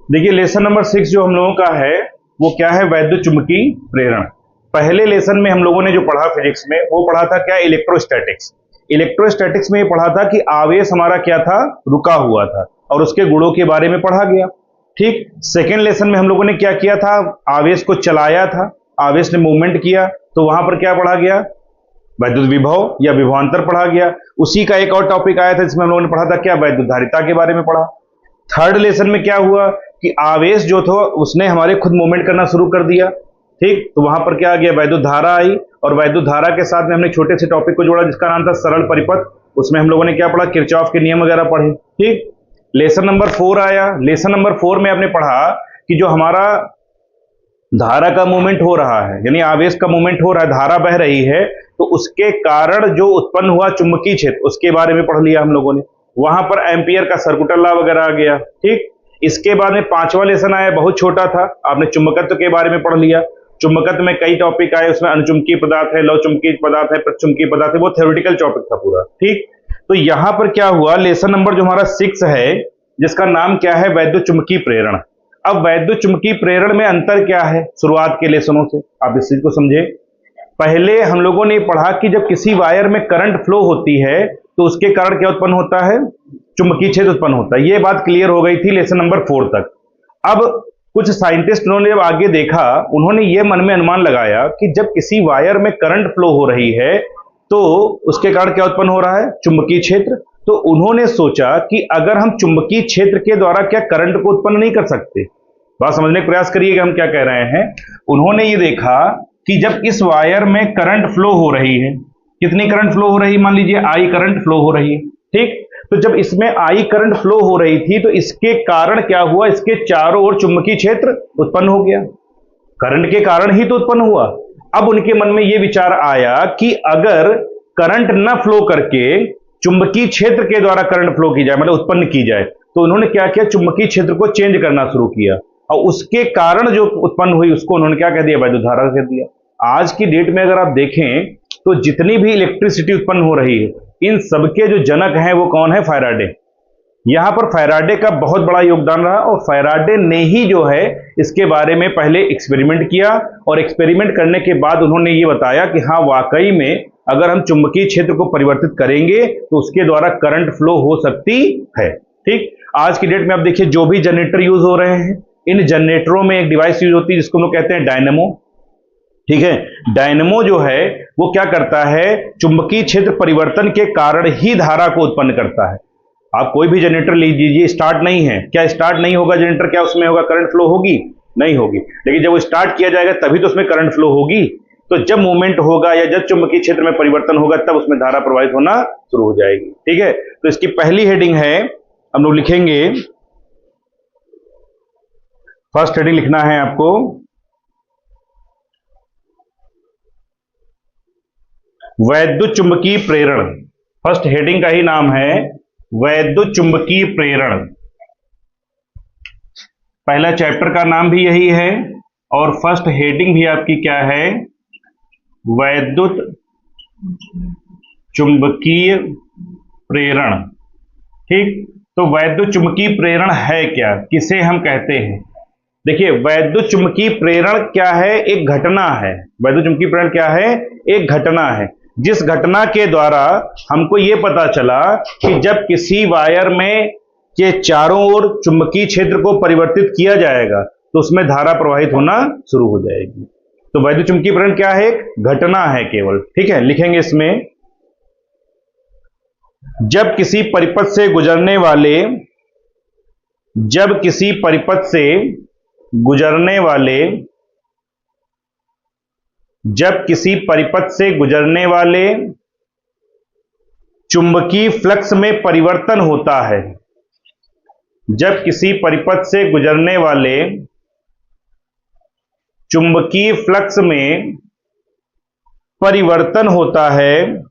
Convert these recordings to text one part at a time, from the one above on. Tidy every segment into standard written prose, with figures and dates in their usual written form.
देखिए lesson number 6 जो हम लोगों का है वो क्या है, वैद्युत चुंबकीय प्रेरण। पहले लेसन में हम लोगों ने जो पढ़ा फिजिक्स में वो पढ़ा था क्या, इलेक्ट्रोस्टैटिक्स। इलेक्ट्रोस्टैटिक्स में ये पढ़ा था कि आवेश हमारा क्या था, रुका हुआ था और उसके गुणों के बारे में पढ़ा गया। ठीक, सेकेंड लेसन में हम लोगों ने क्या किया था, आवेश को चलाया था, आवेश ने मूवमेंट किया, तो वहां पर क्या पढ़ा गया, वैद्युत विभव या विभवांतर पढ़ा गया। उसी का एक और टॉपिक आया था जिसमें हम लोगों ने पढ़ा था क्या, वैद्युत धारिता के बारे में पढ़ा। थर्ड लेसन में क्या हुआ कि आवेश जो था उसने हमारे खुद मूवमेंट करना शुरू कर दिया। ठीक, तो वहां पर क्या आ गया, वैद्युत धारा आई, और वैद्युत धारा के साथ में हमने छोटे से टॉपिक को जोड़ा जिसका नाम था सरल परिपथ। उसमें हम लोगों ने क्या पढ़ा, किरचॉफ के नियम वगैरह पढ़े। ठीक, लेसन नंबर 4 आया। लेसन नंबर 4 में आपने पढ़ा कि जो हमारा धारा का मूवमेंट हो रहा है, यानी आवेश का मूवमेंट हो रहा है, धारा बह रही है, तो उसके कारण जो उत्पन्न हुआ चुंबकीय क्षेत्र उसके बारे में पढ़ लिया हम लोगों ने। वहां पर एम्पियर का सर्कुलर लॉ वगैरह आ गया। ठीक, इसके बाद में पांचवा लेसन आया, बहुत छोटा था, आपने चुंबकत्व के बारे में पढ़ लिया। चुंबकत्व में कई टॉपिक आए, उसमें अनुचुंबकीय पदार्थ है, लौ चुंबकीय पदार्थ है, प्रतिचुंबकीय पदार्थ है, वो थ्योरेटिकल टॉपिक था पूरा। ठीक, तो यहां पर क्या हुआ, लेसन नंबर जो हमारा 6 है जिसका नाम क्या है, वैद्युत चुंबकीय प्रेरण। अब वैद्युत चुंबकीय प्रेरण में अंतर क्या है शुरुआत के लेसनों से, आप इस चीज को समझे। पहले हम लोगों ने पढ़ा कि जब किसी वायर में करंट फ्लो होती है तो उसके कारण क्या उत्पन्न होता है, चुंबकीय क्षेत्र उत्पन्न होता है। यह बात क्लियर हो गई थी लेसन नंबर 4 तक। अब कुछ साइंटिस्ट उन्होंने जब आगे देखा, उन्होंने यह मन में अनुमान लगाया कि जब किसी वायर में करंट फ्लो हो रही है तो उसके कारण क्या उत्पन्न हो रहा है, चुंबकीय क्षेत्र। तो उन्होंने सोचा कि अगर हम चुंबकीय क्षेत्र के द्वारा क्या करंट को उत्पन्न नहीं कर सकते। बात समझने का प्रयास करिए कि हम क्या कह रहे हैं। उन्होंने ये देखा कि जब इस वायर में करंट फ्लो हो रही है, कितनी करंट फ्लो हो रही है, मान लीजिए आई करंट फ्लो हो रही है। ठीक, तो जब इसमें आई करंट फ्लो हो रही थी तो इसके कारण क्या हुआ, इसके चारों ओर चुंबकीय क्षेत्र उत्पन्न हो गया, करंट के कारण ही तो उत्पन्न हुआ। अब उनके मन में यह विचार आया कि अगर करंट न फ्लो करके चुंबकीय क्षेत्र के द्वारा करंट फ्लो की जाए, मतलब उत्पन्न की जाए, तो उन्होंने क्या किया, चुंबकीय क्षेत्र को चेंज करना शुरू किया और उसके कारण जो उत्पन्न हुई उसको उन्होंने क्या कह दिया, वैद्युत धारा कह दिया। आज की डेट में अगर आप देखें तो जितनी भी इलेक्ट्रिसिटी उत्पन्न हो रही है इन सबके जो जनक हैं वो कौन है, फैराडे। यहां पर फैराडे का बहुत बड़ा योगदान रहा और फैराडे ने ही जो है इसके बारे में पहले एक्सपेरिमेंट किया और एक्सपेरिमेंट करने के बाद उन्होंने ये बताया कि हाँ वाकई में अगर हम चुंबकीय क्षेत्र को परिवर्तित करेंगे तो उसके द्वारा करंट फ्लो हो सकती है। ठीक, आज की डेट में आप देखिए जो भी जनरेटर यूज हो रहे हैं, इन जनरेटरों में एक डिवाइस यूज होती है जिसको हम लोग कहते हैं डायनेमो। ठीक है, डायनेमो जो है वो क्या करता है, चुंबकीय क्षेत्र परिवर्तन के कारण ही धारा को उत्पन्न करता है। आप कोई भी जनरेटर लीजिए, स्टार्ट नहीं है, क्या स्टार्ट नहीं होगा जनरेटर, क्या उसमें होगा, करंट फ्लो होगी, नहीं होगी। लेकिन जब वो स्टार्ट किया जाएगा तभी तो उसमें करंट फ्लो होगी। तो जब मूवमेंट होगा या जब चुंबकीय क्षेत्र में परिवर्तन होगा तब उसमें धारा प्रवाहित होना शुरू हो जाएगी। ठीक है, तो इसकी पहली हेडिंग है, हम लोग लिखेंगे, फर्स्ट हेडिंग लिखना है आपको, वैद्युत चुंबकीय प्रेरण। फर्स्ट हेडिंग का ही नाम है वैद्युत चुंबकीय प्रेरण। पहला चैप्टर का नाम भी यही है और फर्स्ट हेडिंग भी आपकी क्या है, वैद्युत चुंबकीय प्रेरण। ठीक, तो वैद्युत चुंबकीय प्रेरण है क्या, किसे हम कहते हैं। देखिए वैद्युत चुंबकीय प्रेरण क्या है, एक घटना है। वैद्युत चुंबकीय प्रेरण क्या है, एक घटना है जिस घटना के द्वारा हमको यह पता चला कि जब किसी वायर में के चारों ओर चुंबकीय क्षेत्र को परिवर्तित किया जाएगा तो उसमें धारा प्रवाहित होना शुरू हो जाएगी। तो वैद्युत चुंबकीय प्रेरण क्या है, एक घटना है केवल। ठीक है, लिखेंगे इसमें, जब किसी परिपथ से गुजरने वाले, जब किसी परिपथ से गुजरने वाले, जब किसी परिपथ से गुजरने वाले चुंबकीय फ्लक्स में परिवर्तन होता है, जब किसी परिपथ से गुजरने वाले चुंबकीय फ्लक्स में परिवर्तन होता है,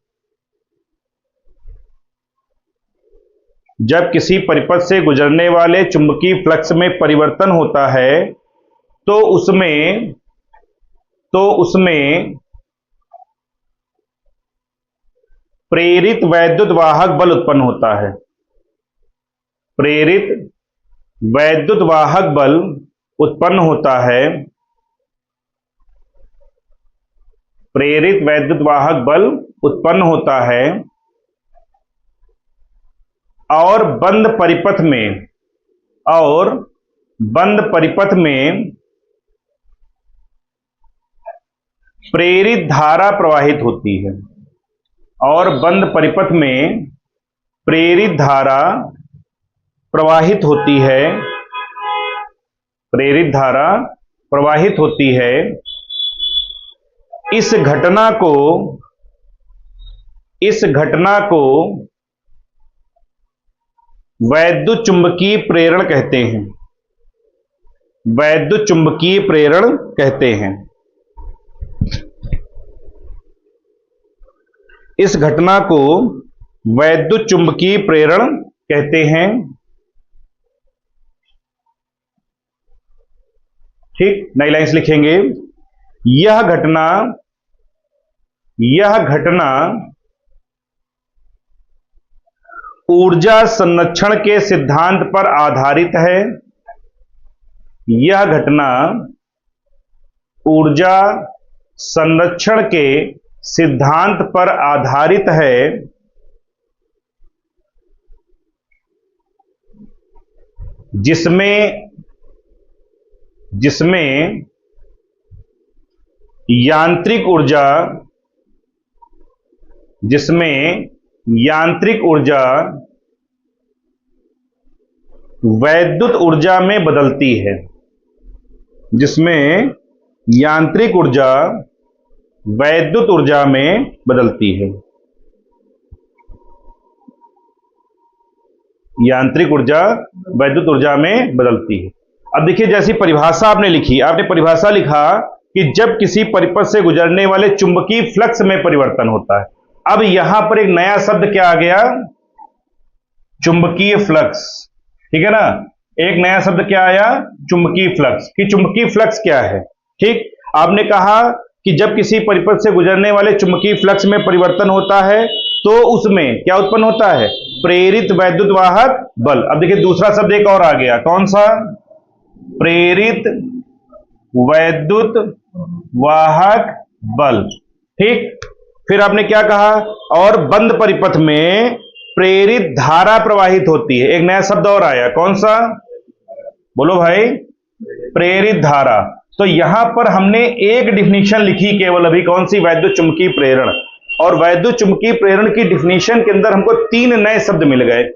जब किसी परिपथ से गुजरने वाले चुंबकीय फ्लक्स में परिवर्तन होता है तो उसमें प्रेरित वैद्युत वाहक बल उत्पन्न होता है। प्रेरित वैद्युत वाहक बल उत्पन्न होता है, प्रेरित वैद्युत वाहक बल उत्पन्न होता है और बंद परिपथ में प्रेरित धारा प्रवाहित होती है, और बंद परिपथ में प्रेरित धारा प्रवाहित होती है, प्रेरित धारा प्रवाहित होती है। इस घटना को वैद्युत चुंबकीय प्रेरण कहते हैं, वैद्युत चुंबकीय प्रेरण कहते हैं। इस घटना को वैद्युत चुंबकीय प्रेरण कहते हैं। ठीक, नई लाइंस लिखेंगे। यह घटना ऊर्जा संरक्षण के सिद्धांत पर आधारित है। यह घटना ऊर्जा संरक्षण के सिद्धांत पर आधारित है, जिसमें यांत्रिक ऊर्जा वैद्युत ऊर्जा में बदलती है, जिसमें यांत्रिक ऊर्जा वैद्युत ऊर्जा में बदलती है। यांत्रिक ऊर्जा वैद्युत ऊर्जा में बदलती है। अब देखिए, जैसी परिभाषा आपने लिखी, आपने परिभाषा लिखा कि जब किसी परिपथ से गुजरने वाले चुंबकीय फ्लक्स में परिवर्तन होता है। अब यहां पर एक नया शब्द क्या आ गया? चुंबकीय फ्लक्स। ठीक है ना, एक नया शब्द क्या आया? चुंबकीय फ्लक्स। कि चुंबकीय फ्लक्स क्या है? ठीक, आपने कहा कि जब किसी परिपथ से गुजरने वाले चुंबकीय फ्लक्स में परिवर्तन होता है तो उसमें क्या उत्पन्न होता है? प्रेरित वैद्युत वाहक बल। अब देखिए, दूसरा शब्द एक और आ गया, कौन सा? प्रेरित वैद्युत वाहक बल। ठीक, फिर आपने क्या कहा? और बंद परिपथ में प्रेरित धारा प्रवाहित होती है। एक नया शब्द और आया, कौन सा? बोलो भाई, प्रेरित धारा। तो यहां पर हमने एक डिफिनीशन लिखी केवल अभी, कौन सी? वैद्युत चुंबकीय प्रेरण। और वैद्युत चुंबकीय प्रेरण की डिफिनीशन के अंदर हमको 3 नए शब्द मिल गए।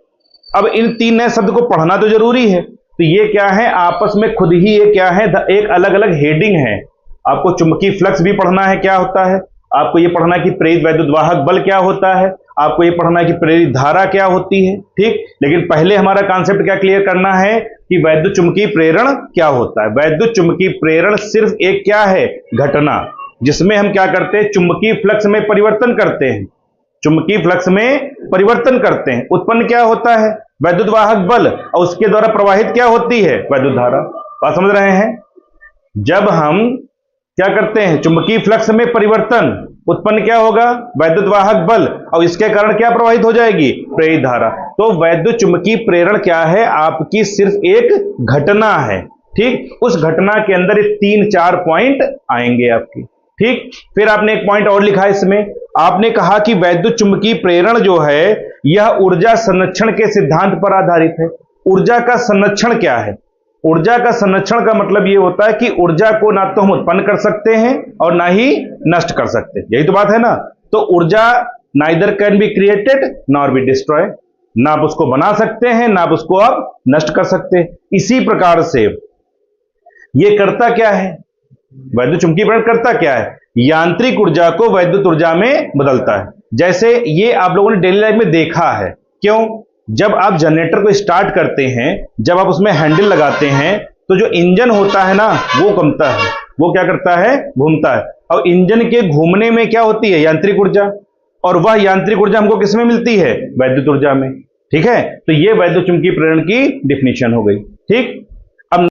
अब इन 3 नए शब्द को पढ़ना तो जरूरी है। तो ये क्या है? आपस में खुद ही ये क्या है? एक अलग अलग हेडिंग है। आपको चुंबकीय फ्लक्स भी पढ़ना है, क्या होता है। आपको ये पढ़ना है कि प्रेरित वैद्युत वाहक बल क्या होता है। आपको ये पढ़ना है कि प्रेरित धारा क्या होती है। ठीक, लेकिन पहले हमारा कॉन्सेप्ट क्या क्लियर करना है कि वैद्युत चुंबकीय प्रेरण क्या होता है। वैद्युत चुंबकीय प्रेरण सिर्फ एक क्या है? घटना, जिसमें हम क्या करते हैं? चुंबकीय फ्लक्स में परिवर्तन करते हैं। चुंबकीय फ्लक्स में परिवर्तन करते हैं। उत्पन्न क्या होता है? वैद्युत वाहक बल, और उसके द्वारा प्रवाहित क्या होती है? वैद्युत धारा। बात समझ रहे हैं? जब हम क्या करते हैं? चुंबकीय फ्लक्स में परिवर्तन, उत्पन्न क्या होगा? वैद्युत वाहक बल, और इसके कारण क्या प्रवाहित हो जाएगी? प्रेरित धारा। तो वैद्युत चुंबकीय प्रेरण क्या है? आपकी सिर्फ एक घटना है। ठीक, उस घटना के अंदर 3-4 पॉइंट आएंगे आपकी। ठीक, फिर आपने एक पॉइंट और लिखा इसमें, आपने कहा कि वैद्युत चुंबकीय प्रेरण जो है यह ऊर्जा संरक्षण के सिद्धांत पर आधारित है। ऊर्जा का संरक्षण क्या है? ऊर्जा का संरक्षण का मतलब यह होता है कि ऊर्जा को ना तो हम उत्पन्न कर सकते हैं और ना ही नष्ट कर सकते। यही तो बात है ना। तो ऊर्जा neither can be created nor be destroy. ना आप उसको बना सकते हैं, ना आप उसको आप नष्ट कर सकते हैं। इसी प्रकार से ये करता क्या है? वैद्युत चुंबकीय प्रेरण करता क्या है? यांत्रिक ऊर्जा को वैद्युत ऊर्जा में बदलता है। जैसे ये आप लोगों ने डेली लाइफ में देखा है। क्यों? जब आप जनरेटर को स्टार्ट करते हैं, जब आप उसमें हैंडल लगाते हैं, तो जो इंजन होता है ना, वो घूमता है। वो क्या करता है? घूमता है। और इंजन के घूमने में क्या होती है? यांत्रिक ऊर्जा। और वह यांत्रिक ऊर्जा हमको किसमें मिलती है? वैद्युत ऊर्जा में। ठीक है, तो ये वैद्युत चुंबकीय प्रेरण की डिफिनीशन हो गई। ठीक,